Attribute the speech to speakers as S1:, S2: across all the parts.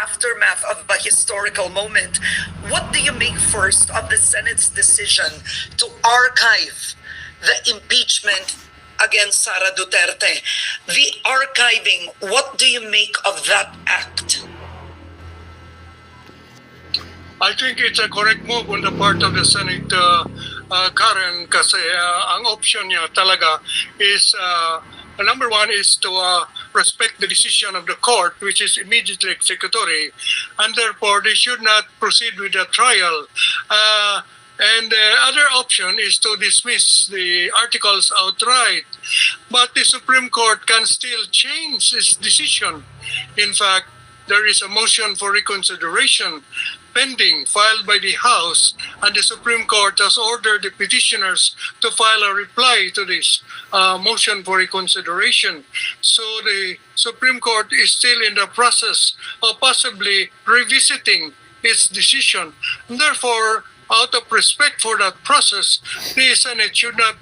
S1: aftermath of a historical moment, what do you make first of the Senate's decision to archive the impeachment against Sara Duterte? The archiving, what do you make of that act?
S2: I think it's a correct move on the part of the Senate, Karen, kasi ang option niya talaga is, number one is to respect the decision of the court, which is immediately executory, and therefore they should not proceed with the trial. And the other option is to dismiss the articles outright. But the Supreme Court can still change its decision. In fact, there is a motion for reconsideration pending, filed by the House, and the Supreme Court has ordered the petitioners to file a reply to this motion for reconsideration. So the Supreme Court is still in the process of possibly revisiting its decision. And therefore, out of respect for that process, the Senate should not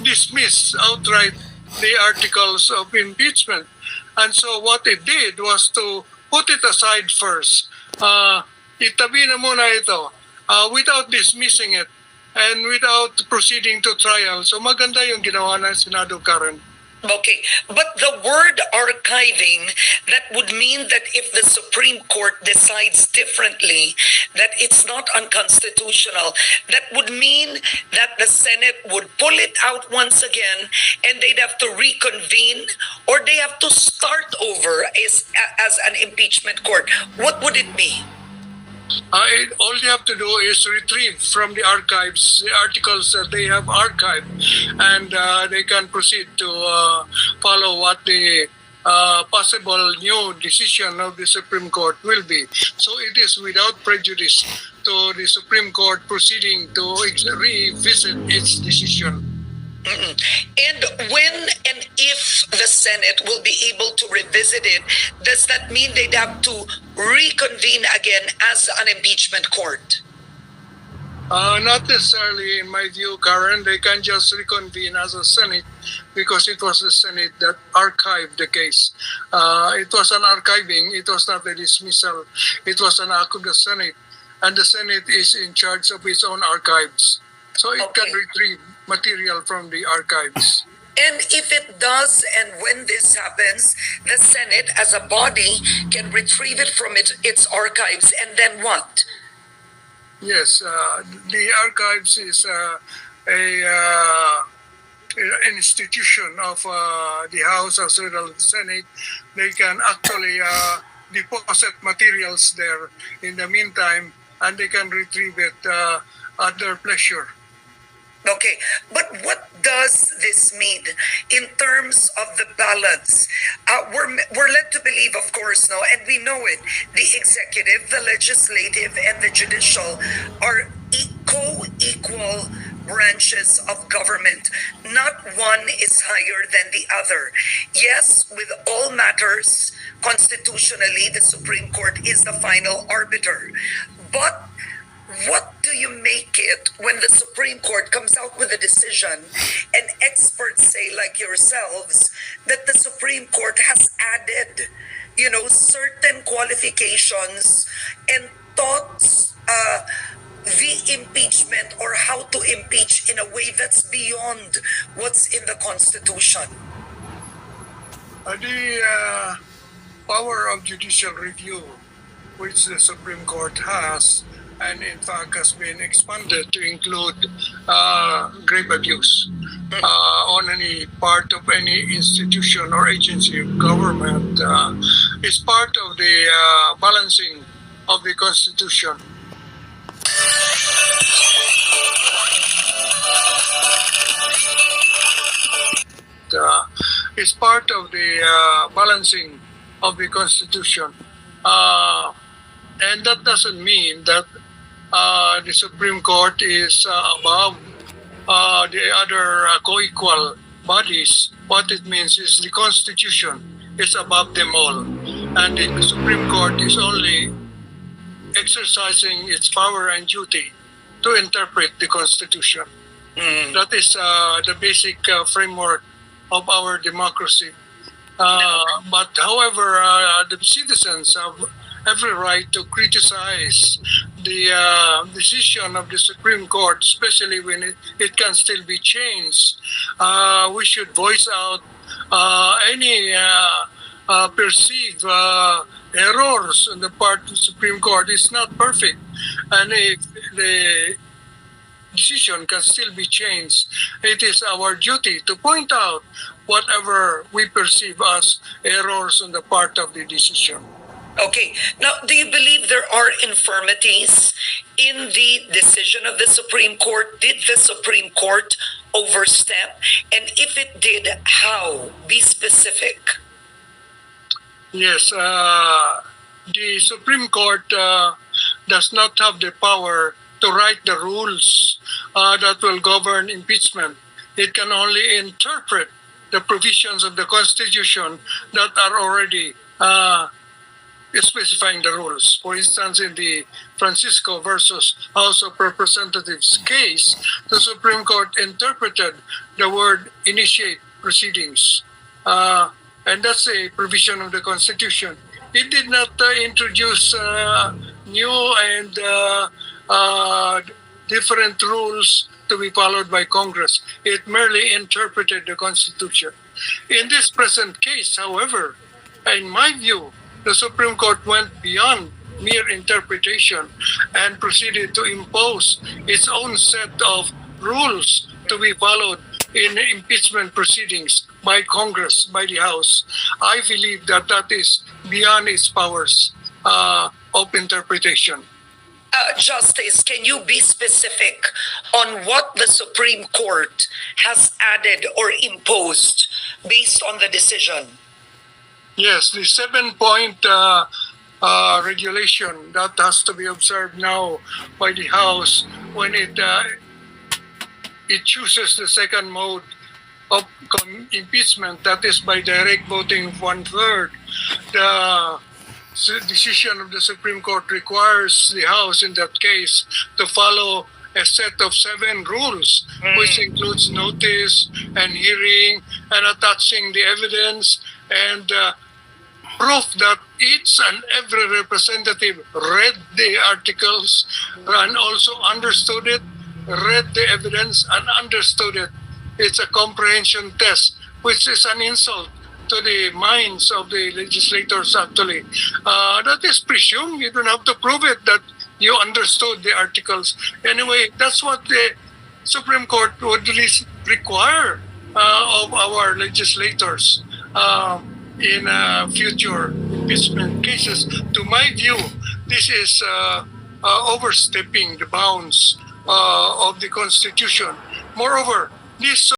S2: dismiss outright the articles of impeachment. And so what it did was to put it aside first. Itabi na muna ito without dismissing it and without proceeding to trial. So maganda yung ginawa ng Senado, Karen.
S1: Okay, but the word archiving, that would mean that if the Supreme Court decides differently, that it's not unconstitutional, that would mean that the Senate would pull it out once again and they'd have to reconvene or they have to start over as an impeachment court. What would it be?
S2: All you have to do is retrieve from the archives the articles that they have archived, and they can proceed to follow what the possible new decision of the Supreme Court will be. So it is without prejudice to the Supreme Court proceeding to revisit its decision.
S1: And when and if the Senate will be able to revisit it, does that mean they'd have to reconvene again as an impeachment court?
S2: Not necessarily, in my view, Karen. They can just reconvene as a Senate because it was the Senate that archived the case. It was an archiving. It was not a dismissal. It was an act of the Senate. And the Senate is in charge of its own archives. So it can retrieve material from the archives.
S1: And if it does, and when this happens, the Senate as a body can retrieve it from its archives, and then what?
S2: Yes, the archives is an institution of the House as well as the Senate. They can actually deposit materials there in the meantime, and they can retrieve it at their pleasure.
S1: Okay, but what does this mean in terms of the balance? We're led to believe, of course, no, and we know it, the executive, the legislative, and the judicial are co-equal branches of government. Not one is higher than the other. Yes, with all matters, constitutionally, the Supreme Court is the final arbiter. But what do you make it when the Supreme Court comes out with a decision and experts say, like yourselves, that the Supreme Court has added, certain qualifications and thoughts, the impeachment or how to impeach in a way that's beyond what's in the Constitution?
S2: The power of judicial review, which the Supreme Court has, and in fact has been expanded to include grave abuse on any part of any institution or agency of government, is part of the balancing of the Constitution. Is part of the balancing of the Constitution. And that doesn't mean that the Supreme Court is above the other co-equal bodies. What it means is the Constitution is above them all. And the Supreme Court is only exercising its power and duty to interpret the Constitution. That is the basic framework of our democracy. But however, the citizens have every right to criticize the decision of the Supreme Court, especially when it can still be changed. We should voice out any perceived errors on the part of the Supreme Court. It's not perfect, and if the decision can still be changed, it is our duty to point out whatever we perceive as errors on the part of the decision.
S1: Okay. Now, do you believe there are infirmities in the decision of the Supreme Court? Did the Supreme Court overstep? And if it did, how? Be specific.
S2: Yes, the Supreme Court does not have the power to write the rules that will govern impeachment. It can only interpret the provisions of the Constitution that are already specifying the rules. For instance, in the Francisco versus House of Representatives case, the Supreme Court interpreted the word initiate proceedings. And that's a provision of the Constitution. It did not introduce new and different rules to be followed by Congress. It merely interpreted the Constitution. In this present case, however, in my view, the Supreme Court went beyond mere interpretation and proceeded to impose its own set of rules to be followed in impeachment proceedings by Congress, by the House. I believe that that is beyond its powers of interpretation.
S1: Justice, can you be specific on what the Supreme Court has added or imposed based on the decision?
S2: Yes, the 7-point regulation that has to be observed now by the House when it chooses the second mode of impeachment, that is by direct voting of 1/3. The decision of the Supreme Court requires the House in that case to follow a set of 7 rules, which includes notice and hearing and attaching the evidence and proof that each and every representative read the articles and also understood it, read the evidence and understood it. It's a comprehension test, which is an insult to the minds of the legislators actually. That is presumed. You don't have to prove it that you understood the articles. Anyway, that's what the Supreme Court would require of our legislators in future impeachment cases. To my view, this is overstepping the bounds of the Constitution. Moreover, this